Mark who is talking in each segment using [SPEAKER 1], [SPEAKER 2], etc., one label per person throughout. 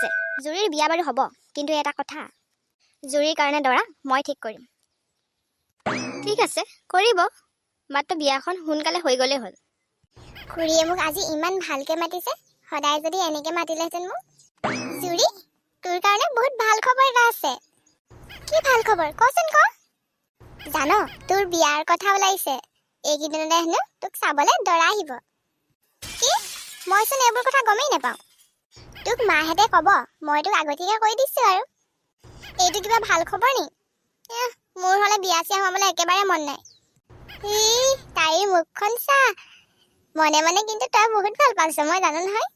[SPEAKER 1] আছে জুৰিৰ বিয়া বাৰু হ'ব কিন্তু এটা কথা জুৰিৰ কাৰণে দৰা মই ঠিক কৰিম ঠিক আছে কৰিব মাত্ৰ বিয়াখন সোনকালে হৈ গ'লে হ'ল
[SPEAKER 2] খুৰীয়ে মোক আজি ইমান ভালকে মাতিছে সদায় যদি এনেকে মাতিলেহেঁতেন মোক জুৰি তোৰ কাৰণে বহুত ভাল খবৰ এটা আছে কি ভাল খবৰ কচোন ক জানো তোৰ বিয়াৰ কথা ওলাইছে এইকেইদিনতে হেনো তোক চাবলৈ দৰা আহিব কি মইচোন এইবোৰ কথা গমেই নাপাওঁ তোক মাহেঁতে ক'ব মই তোক আগতীয়াকৈ কৈ দিছোঁ আৰু এইটো কিবা ভাল খবৰ নি মোৰ হ'লে বিয়া চিয়া হ'বলৈ একেবাৰে মন নাই তাইৰ মুখখন চা মনে মনে কিন্তু তই বহুত ভাল পাইছ মই জানো নহয়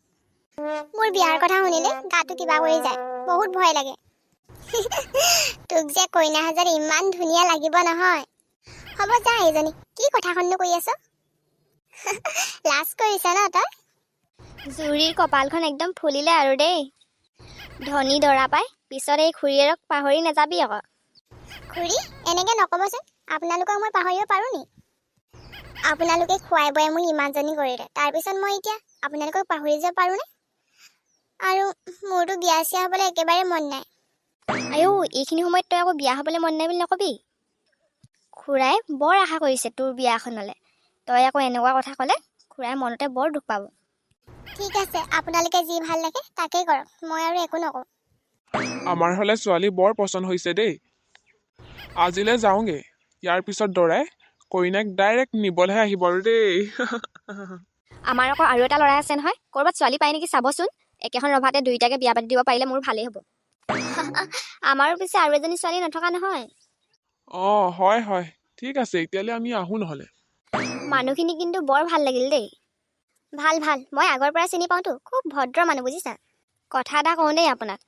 [SPEAKER 2] মোৰ বিয়াৰ কথা শুনিলে গাটো কিবা কৰি যায় বহুত ভয় লাগে তোক যে কইনা হাজাৰ ইমান ধুনীয়া লাগিব নহয় হ'ব যা এইজনী কি কথাখননো কৈ আছ লাজ কৰিছ ন তই
[SPEAKER 1] জুৰিৰ কপালখন একদম ফুলিলে আৰু দেই ধনী দৰা পাই পিছত এই খুৰীয়েৰক পাহৰি নাযাবি আকৌ
[SPEAKER 2] খুৰী এনেকে নক'বচোন আপোনালোকক মই পাহৰিব পাৰোঁ নি আপোনালোকে খুৱাই বুৱাই মোক ইমানজনী কৰিলে তাৰপিছত মই এতিয়া আপোনালোকক পাহৰি যাব পাৰোঁনে আৰু মোৰতো বিয়া চিয়া হ'বলৈ একেবাৰে মন নাই
[SPEAKER 1] আইও এইখিনি সময়ত তই আকৌ বিয়া হ'বলৈ মন নাই বুলি নকবি খুৰাই বৰ আশা কৰিছে তোৰ বিয়াখনলৈ তই আকৌ এনেকুৱা কথা ক'লে খুৰাই মনতে বৰ দুখ পাব
[SPEAKER 2] ঠিক আছে আপোনালোকে যি ভাল লাগে তাকেই কৰক মই আৰু একো নকওঁ
[SPEAKER 3] আমাৰ হ'লে ছোৱালী বৰ পচন্দ হৈছে দেই আজিলৈ যাওঁগে ইয়াৰ পিছত দৰাই কইনাক ডাইৰেক্ট নিবলৈহে আহিব আৰু দেই
[SPEAKER 1] আমাৰ আকৌ আৰু এটা ল'ৰা আছে নহয় ক'ৰবাত ছোৱালী পাই নেকি চাবচোন একেখন ৰভাতে দুইটাকে বিয়া পাতি দিব পাৰিলে মোৰ ভালেই হ'ব আমাৰো পিছে আৰু এজনী ছোৱালী নথকা নহয়
[SPEAKER 3] অঁ হয় হয় ঠিক আছে এতিয়ালৈ আমি আহোঁ নহ'লে
[SPEAKER 1] মানুহখিনি কিন্তু বৰ ভাল লাগিল দেই ভাল ভাল মই আগৰ পৰা চিনি পাওঁতো খুব ভদ্ৰ মানুহ বুজিছা কথা এটা কওঁ দেই আপোনাক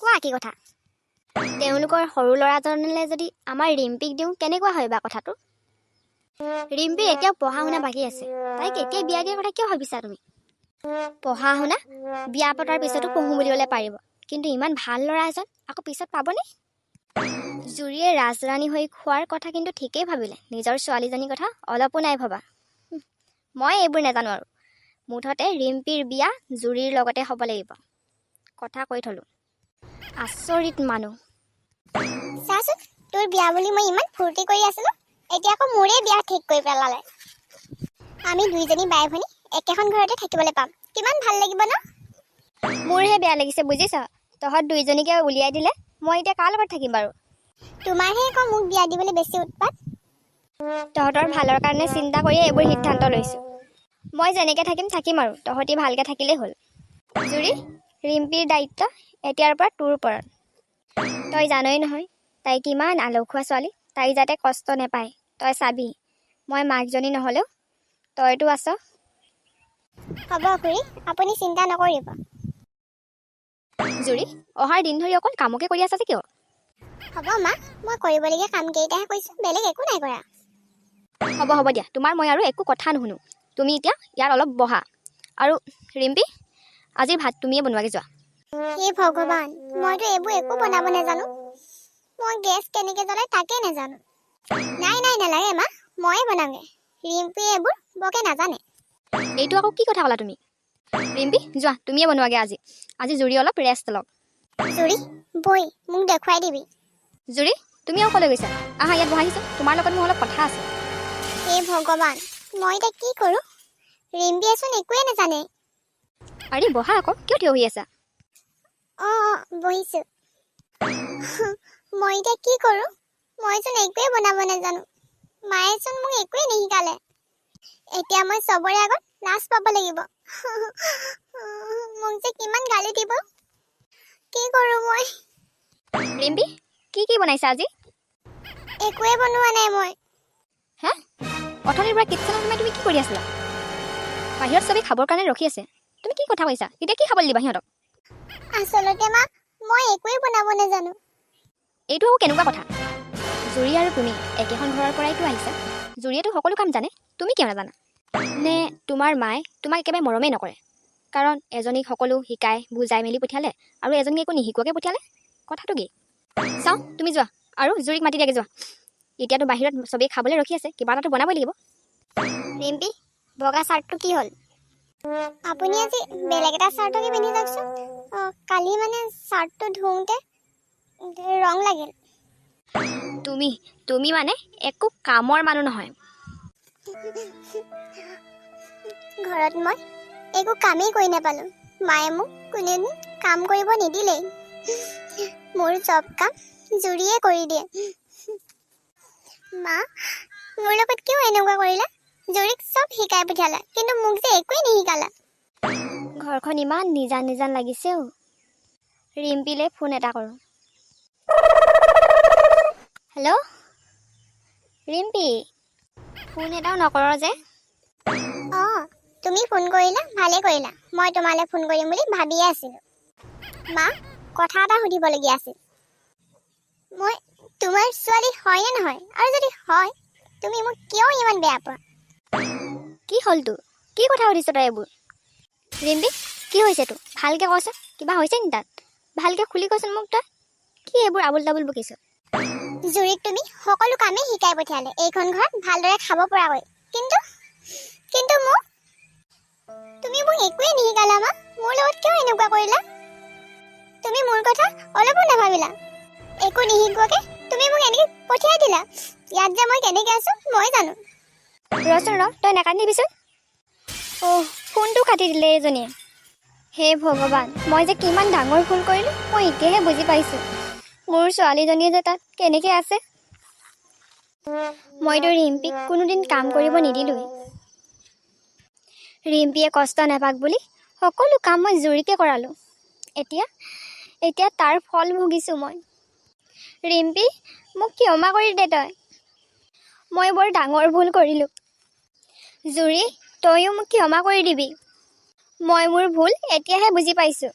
[SPEAKER 1] কোৱা কি কথা তেওঁলোকৰ সৰু ল'ৰাজনলৈ যদি আমাৰ ৰিম্পীক দিওঁ কেনেকুৱা হয় বা কথাটো ৰিম্পীৰ এতিয়াও পঢ়া শুনা বাকী আছে তাইক এতিয়া বিয়া দিয়াৰ কথা কিয় ভাবিছা তুমি পঢ়া শুনা বিয়া পতাৰ পিছতো পঢ়ো বুলিবলৈ পাৰিব কিন্তু ইমান ভাল ল'ৰা এজন আকৌ পিছত পাবনে জুৰিয়ে ৰাজৰাণী হৈ খোৱাৰ কথা কিন্তু ঠিকেই ভাবিলে নিজৰ ছোৱালীজনীৰ কথা অলপো নাই ভবা মই এইবোৰ নাজানো আৰু মুঠতে ৰিম্পীৰ বিয়া জুৰিৰ লগতে হ'ব লাগিব কথা কৈ থলোঁ আচৰিত মানুহ
[SPEAKER 2] চাচোন তোৰ বিয়া বুলি মই ইমান ফূৰ্তি কৰি আছিলোঁ এতিয়া আকৌ মোৰে বিয়া ঠিক কৰি পেলালে আমি দুইজনী বাই ভনী একেখন ঘৰতে থাকিবলৈ পাম কিমান ভাল লাগিব ন
[SPEAKER 1] মোৰহে বেয়া লাগিছে বুজিছ তহঁত দুইজনীকে উলিয়াই দিলে মই এতিয়া কাৰ লগত থাকিম বাৰু
[SPEAKER 2] তোমাৰহে আকৌ মোক বিয়া দিবলৈ বেছি উৎপাত
[SPEAKER 1] তহঁতৰ ভালৰ কাৰণে চিন্তা কৰিয়ে এইবোৰ সিদ্ধান্ত লৈছোঁ মই যেনেকৈ থাকিম আৰু তহঁতি ভালকৈ থাকিলেই হ'ল জুৰি ৰিম্পীৰ দায়িত্ব এতিয়াৰ পৰা তোৰ ওপৰত তই জানই নহয় তাই কিমান আলসুৱা ছোৱালী তাই যাতে কষ্ট নাপায় তই চাবি মই মাকজনী নহ'লেও তইতো আছ
[SPEAKER 2] হ'ব খুৰী আপুনি চিন্তা নকৰিব
[SPEAKER 1] জুৰি অহাৰ দিন ধৰি অকল কামকে কৰি আছা যে কিয়
[SPEAKER 2] হ'ব মা মই কৰিবলগীয়া কামকেইটাহে কৈছোঁ বেলেগ একো নাই কৰা
[SPEAKER 1] হ'ব দিয়া তোমাৰ মই আৰু একো কথা নুশুনো তুমি এতিয়া ইয়াত অলপ বহা আৰু ৰিম্পী আজিৰ ভাত তুমিয়ে বনোৱাগৈ যোৱা
[SPEAKER 2] হে ভগৱান মইতো এইবোৰ একো বনাব নাজানো মই গেছ কেনেকৈ জ্বলাই তাকেই নাজানো নাই নালাগে মা ময়ে বনামগৈ ৰিম্পীয়ে এইবোৰ বৰকৈ নাজানে
[SPEAKER 1] এইটো আকৌ কি কথা ক'লা তুমি ৰিম্পী যোৱা তুমিয়ে বনোৱাগৈ আজি জুৰি অলপ ৰেষ্ট লওক
[SPEAKER 2] জুৰি বৈ মোক দেখুৱাই দিবি
[SPEAKER 1] জুৰি তুমি আৰু ক'লৈ গৈছা আহা ইয়াত বহাইছা তোমাৰ লগত মোৰ অলপ কথা আছে
[SPEAKER 2] হে ভগৱান মই এতিয়া কি কৰোঁ ৰিম্পীয়েচোন একোৱে নাজানে
[SPEAKER 1] আৰে বহা আকৌ কিয় থিয় হৈ আছা
[SPEAKER 2] অঁ বহিছোঁ মই এতিয়া কি কৰোঁ মইচোন একোৱে বনাব নাজানো মায়েচোন মোক একোৱে নিশিকালে এতিয়া মই চবৰে আগত লাজ পাব লাগিব মোক যে কিমান গালি দিব কি কৰোঁ মই
[SPEAKER 1] ৰিম্পী কি বনাইছা আজি
[SPEAKER 2] একোৱে বনোৱা নাই মই
[SPEAKER 1] হে অথনিৰ পৰা কিটচেনত সোমাই তুমি কি কৰি আছিলা বাহিৰত চবেই খাবৰ কাৰণে ৰখি আছে তুমি কি কথা কৈছা এতিয়া কি খাবলৈ দিবা সিহঁতক
[SPEAKER 2] আচলতে মা মই একোৱে বনাব নাজানো
[SPEAKER 1] এইটো আকৌ কেনেকুৱা কথা জুৰি আৰু তুমি একেখন ঘৰৰ পৰাইতো আহিছা জুৰিয়েতো সকলো কাম জানে তুমি কিয় নাজানা নে তোমাৰ মায়ে তোমাক একেবাৰে মৰমেই নকৰে কাৰণ এজনীক সকলো শিকাই বুজাই মেলি পঠিয়ালে আৰু এজনীক একো নিশিকোৱাকৈ পঠিয়ালে কথাটো কি চাওঁ তুমি যোৱা আৰু জুৰিক মাতি দিয়াকৈ যোৱা এতিয়াতো বাহিৰত চবেই খাবলৈ ৰখি আছে কিবা এটাতো বনাবই লাগিব
[SPEAKER 2] ৰিম্পী বগা চাৰ্টটো কি হ'ল আপুনি আজি বেলেগ এটা চাৰ্টকে পিন্ধি যাওকচোন অঁ কালি মানে চাৰ্টটো ধুওঁতে ৰং লাগিল।
[SPEAKER 1] তুমি মানে একো কামৰ মানুহ নহয়।
[SPEAKER 2] ঘৰত মই একো কামেই কৰি নাপালোঁ। মায়ে মোক কোনোদিন কাম কৰিব নিদিলেই। মোৰ চব কাম জুৰিয়ে কৰি দিয়ে। মা, মোৰ লগত কিয় এনেকুৱা কৰিলা? জুৰিক চব শিকাই পঠিয়ালা, কিন্তু মোক যে একোৱেই নিশিকালা।
[SPEAKER 1] ঘৰখন ইমান নিজান নিজান লাগিছে অ'। ৰিম্পীলৈ ফোন এটা কৰোঁ। হেল্ল' ৰিম্পী, ফোন এটাও নকৰ যে?
[SPEAKER 2] অঁ, তুমি ফোন কৰিলা, ভালে কৰিলা। মই তোমালৈ ফোন কৰিম বুলি ভাবিয়ে আছিলোঁ। মা, কথা এটা সুধিবলগীয়া আছিল। মই তোমাৰ ছোৱালী হয়নে নহয়? আৰু যদি হয়, তুমি মোক কিয় ইমান বেয়া পোৱা?
[SPEAKER 1] কি হ'ল তোৰ? কি কথা সুধিছ তই এইবোৰ? ৰিম্পী, কি হৈছে তোৰ? ভালকৈ কচোন, কিবা হৈছে নি তাত? ভালকৈ খুলি কচোন মোক তই। কি এইবোৰ আবুল তাবুল বকিছ?
[SPEAKER 2] জুৰিক তুমি সকলো কামেই শিকাই পঠিয়ালে, এইখন ঘৰত ভালদৰে খাব পৰাকৈ। কিন্তু মোক তুমি মোক একোৱেই নিশিকালা। মা, মোৰ লগত কিয় এনেকুৱা কৰিলা? তুমি মোৰ কথা অলপো নাভাবিলা। একো নিশিকোৱাকৈ তুমি মোক এনেকৈ পঠিয়াই দিলা। ইয়াত যে মই কেনেকৈ আছোঁ মই জানো।
[SPEAKER 1] ৰচোন তই নাকান্দিবিচোন। অ', ফোনটো কাটি দিলে এইজনীয়ে। হে ভগৱান, মই যে কিমান ডাঙৰ ভুল কৰিলোঁ মই এতিয়াহে বুজি পাইছোঁ। মোৰ ছোৱালীজনীয়ে যে তাত কেনেকৈ আছে। মইতো ৰিম্পীক কোনোদিন কাম কৰিব নিদিলোঁৱেই। ৰিম্পীয়ে কষ্ট নাপাক বুলি সকলো কাম মই জুৰিকে কৰালোঁ। এতিয়া তাৰ ফল ভুগিছোঁ মই। ৰিম্পী, মোক ক্ষমা কৰি দে তই। মই বৰ ডাঙৰ ভুল কৰিলোঁ। জুৰি, তইও মোক ক্ষমা কৰি দিবি। মই মোৰ ভুল এতিয়াহে বুজি পাইছোঁ।